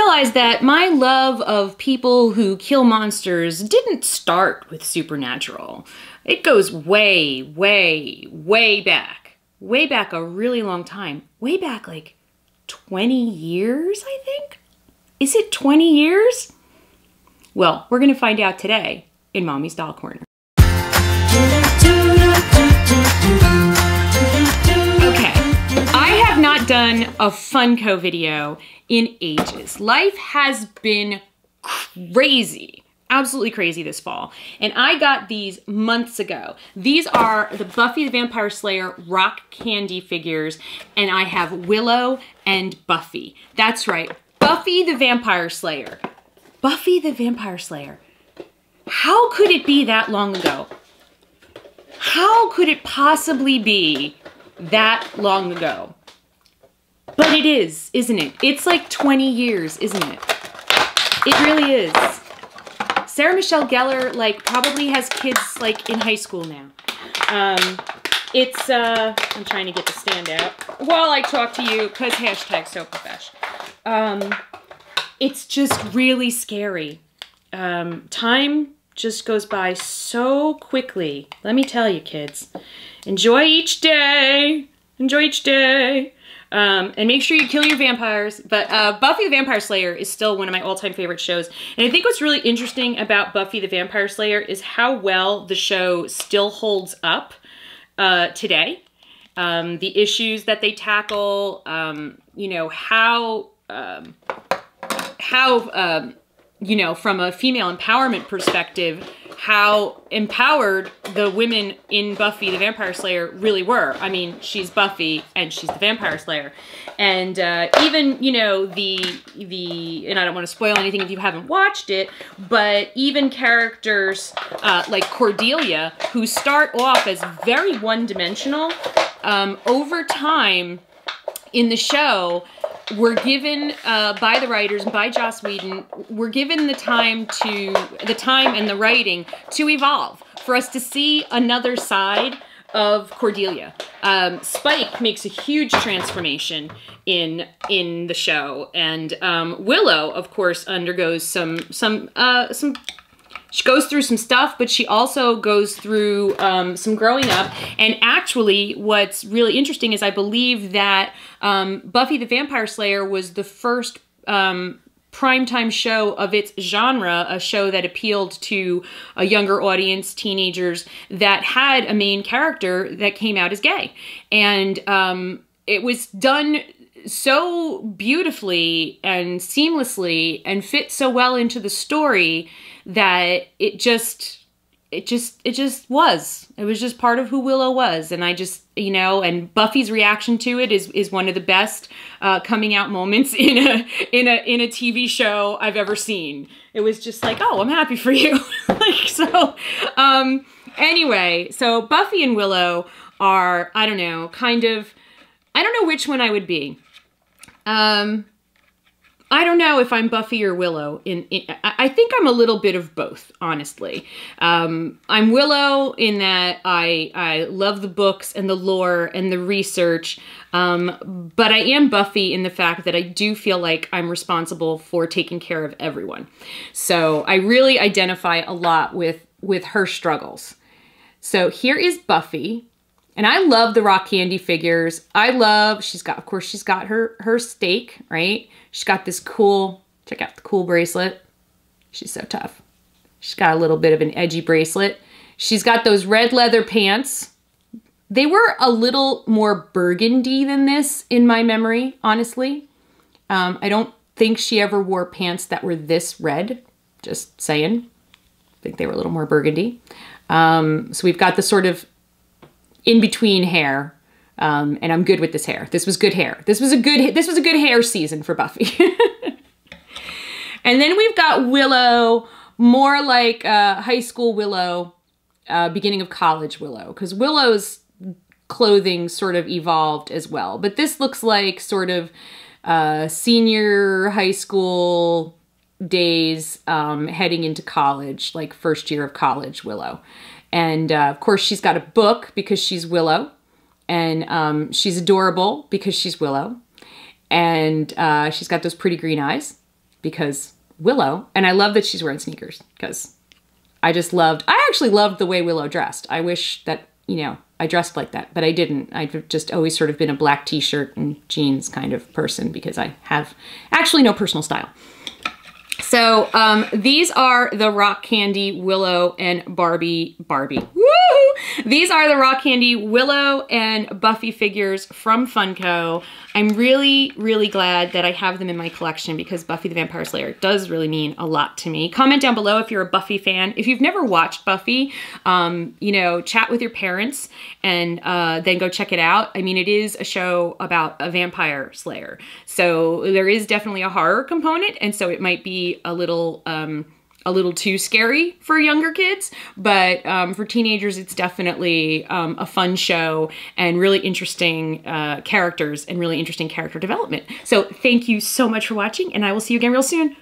realized that my love of people who kill monsters didn't start with Supernatural. It goes way, way, way back. Way back a really long time. Way back like 20 years, I think? Is it 20 years? Well, we're going to find out today in Mommy's Doll Corner. Okay, I have not done a Funko video in ages. Life has been crazy, absolutely crazy this fall. And I got these months ago. These are the Buffy the Vampire Slayer rock candy figures, and I have Willow and Buffy. That's right, Buffy the Vampire Slayer. Buffy the Vampire Slayer. How could it be that long ago? How could it possibly be that long ago? But it is, isn't it? It's like 20 years, isn't it? It really is. Sarah Michelle Gellar, like, probably has kids, like, in high school now. I'm trying to get the stand out while I talk to you, because #SoProfesh. It's just really scary. Time just goes by so quickly. Let me tell you, kids. Enjoy each day. Enjoy each day. And make sure you kill your vampires. But Buffy the Vampire Slayer is still one of my all-time favorite shows. And I think what's really interesting about Buffy the Vampire Slayer is how well the show still holds up today. The issues that they tackle, you know, how you know, from a female empowerment perspective, how empowered the women in Buffy the Vampire Slayer really were. I mean, she's Buffy and she's the Vampire Slayer. And even, you know, and I don't want to spoil anything if you haven't watched it, but even characters like Cordelia, who start off as very one-dimensional, over time in the show, were given by the writers, by Joss Whedon, we're given the time and the writing to evolve, for us to see another side of Cordelia. Spike makes a huge transformation in the show, and Willow, of course, undergoes she goes through some stuff, but she also goes through some growing up. And actually, what's really interesting is I believe that Buffy the Vampire Slayer was the first primetime show of its genre, a show that appealed to a younger audience, teenagers, that had a main character that came out as gay. And it was done so beautifully and seamlessly and fit so well into the story that it just was. It was just part of who Willow was. And I just, you know, and Buffy's reaction to it is one of the best coming out moments in a TV show I've ever seen. It was just like, oh, I'm happy for you. Like, so, anyway, so Buffy and Willow are, I don't know, kind of, I don't know which one I would be. I don't know if I'm Buffy or Willow. I think I'm a little bit of both, honestly. I'm Willow in that I love the books and the lore and the research, but I am Buffy in the fact that I do feel like I'm responsible for taking care of everyone. So I really identify a lot with her struggles. So here is Buffy. And I love the rock candy figures. Of course, she's got her stake, right? She's got this cool, check out the cool bracelet. She's so tough. She's got a little bit of an edgy bracelet. She's got those red leather pants. They were a little more burgundy than this in my memory, honestly. I don't think she ever wore pants that were this red, just saying. I think they were a little more burgundy. So we've got the sort of in-between hair, and I'm good with this hair. This was good hair. This was a good hair season for Buffy. And then we've got Willow, more like high school Willow, beginning of college Willow, because Willow's clothing sort of evolved as well. But this looks like sort of senior high school days, heading into college, like first year of college Willow. And of course, she's got a book because she's Willow. And she's adorable because she's Willow. And she's got those pretty green eyes. because Willow, and I love that she's wearing sneakers because I actually loved the way Willow dressed. I wish that, you know, I dressed like that, but I didn't. I've just always sort of been a black t-shirt and jeans kind of person because I have actually no personal style. So these are the Rock Candy Willow and Barbie. Woo! These are the Rock Candy Willow and Buffy figures from Funko. I'm really, really glad that I have them in my collection because Buffy the Vampire Slayer does really mean a lot to me. Comment down below if you're a Buffy fan. If you've never watched Buffy, you know, chat with your parents and then go check it out. I mean, it is a show about a vampire slayer. So there is definitely a horror component, and so it might be a little too scary for younger kids, but for teenagers, it's definitely a fun show and really interesting characters and really interesting character development. So thank you so much for watching, and I will see you again real soon.